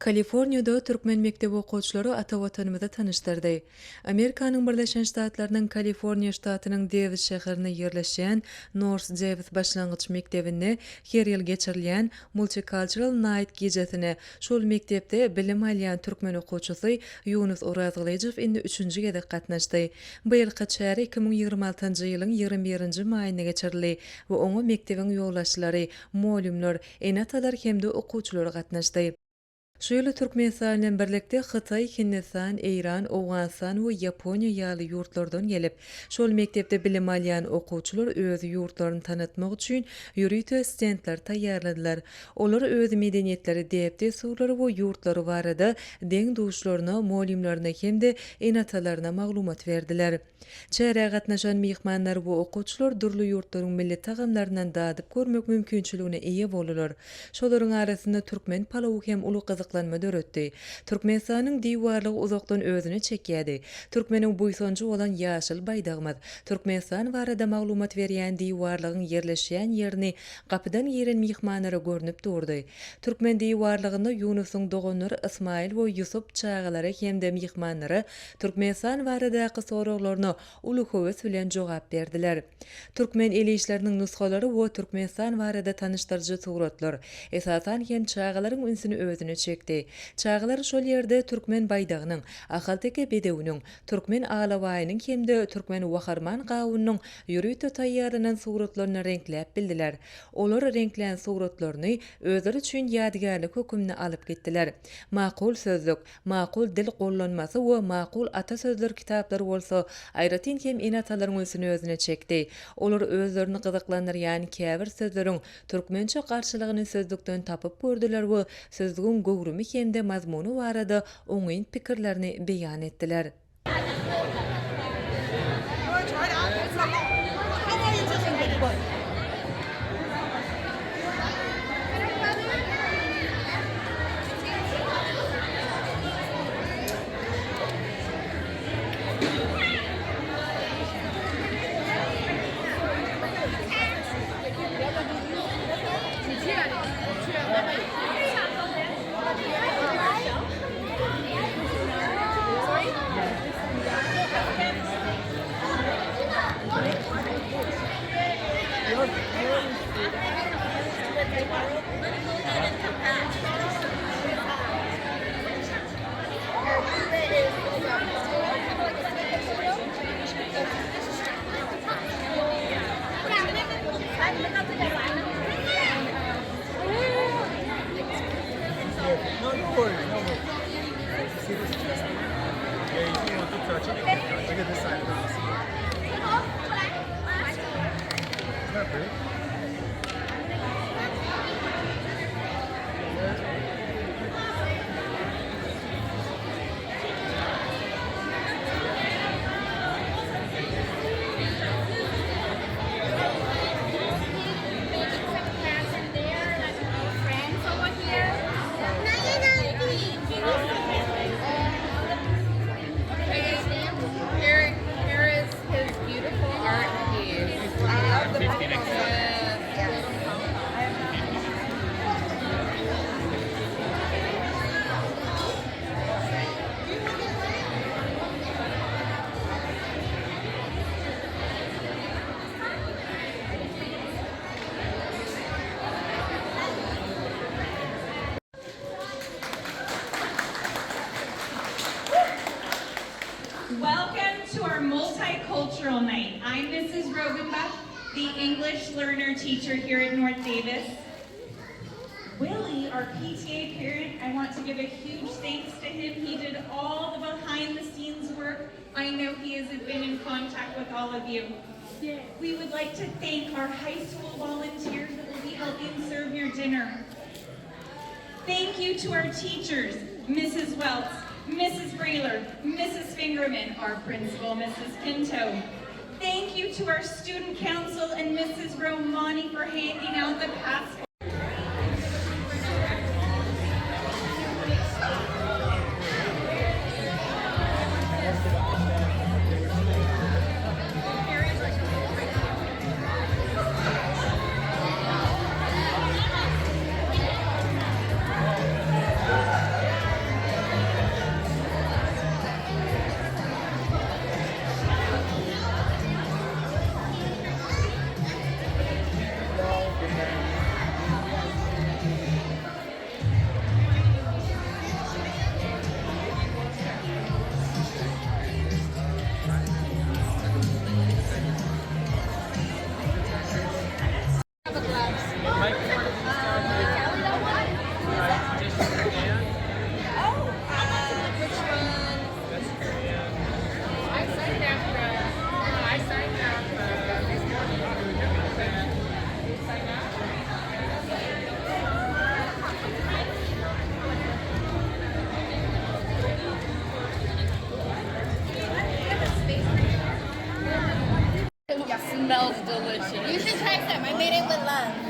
Kaliforniýada Türkmen mekdep okuwçylary Ata Watanymyzy tanyşdyrdy. Amerikanyň Birleşen Ştatlarynyň Kaliforniýa ştatynyň Dawis şäherinde ýerleşýän Dawis başlangyç mekdebinde her ýyl geçirilýän Multicultural Night gijesine şol mekdepde bilim alýan türkmen okuwçysy Ýunus Orazgylyjow indi üçünji gezek gatnaşdy. Bu ýyl çäri 2026-njy ýylyň 21-nji maýyna geçirildi we oňa mekdebiň ýollaşçylary, muallimler, ene-atalar hemde okuwçylary gatnaşdy. Şu ýyly Türkmenistan bilen birlikde Hytaý, Hindistan, Eýran, Owganistan we Ýaponiýa ýaly ýurtlardan gelip, şol mekdepde bilim alýan okuwçylar öz ýurtlaryny tanıtmak üçin ýürüýte stendler taýýarladylar. Olar öz medeniýetleri, däp-dessurlary we ýurtlary barada deň-duşlaryna, muallimlerine hemde ene-atalaryna maglumat berdiler. Çäre gatnaşan mehmanlar we okuwçylar durly ýurtlaryň milli tagamlaryndan dadyp görmek mümkinçiligine eýe bolurlar. Şolaryň arasynda türkmen palawy hem uly gyzyklanma döretdi. Türkmenistanyň diýwarlygy uzakdan özüne çekýärdi. Türkmeniň buýsanjy bolan ýaşyl baýdagymyz Türkmenistan barada maglumat berýän diýwarlygyň ýerleşýän ýerini gapydan giren mehmanlara görnüp durdy. Türkmen diýwarlygynda Ýunusyň doganlary Ismail we Ýusuf çagalary hemde mehmanlara Türkmenistan baradaky soraklaryna uly höwes bilen jogap berdiler. Türkmen eli işleriniň nusgalary we Türkmenistan barada tanyşdyrjy suratlar esasan hem çagalaryň ünsüni özüne çekdi. Çagalar şol ýerde türkmen baýdagynyň, ahalteke bedewiniň, türkmen alawaýynyň hemde türkmen waharman gawunynyň ýürüýte taýýarlanan suratlaryny renkläp bildiler. Olar renklän suratlaryny özleri üçin ýadygärlik hökümine alyp gitdiler. Makul sözlük, makul dil gollanmasy we makul ata sözler kitaplary bolsa aýratyn hem ene-atalaryň ünsüni özüne çekdi. Olar özlerini gyzyklandyrýan käbir sözleriň türkmençe garşylygyny sözlükden tapyp gördüler we sözlüğün gowrumy hemde mazmuny barada oňyn pikirlerini beýan etdiler. Welcome to our Multicultural Night. I'm Mrs. Rogenbach, the English learner teacher here at North Davis. Willie, our PTA parent, I want to give a huge thanks to him. He did all the behind-the-scenes work. I know he has been in contact with all of you. We would like to thank our high school volunteers that will be helping serve your dinner. Thank you to our teachers, Mrs. Welts, Mrs. Brailer, Mrs. Fingerman, our principal, Mrs. Pinto. Thank you to our student council and Mrs. Romani for handing out the passport. You should try some. I made it with love.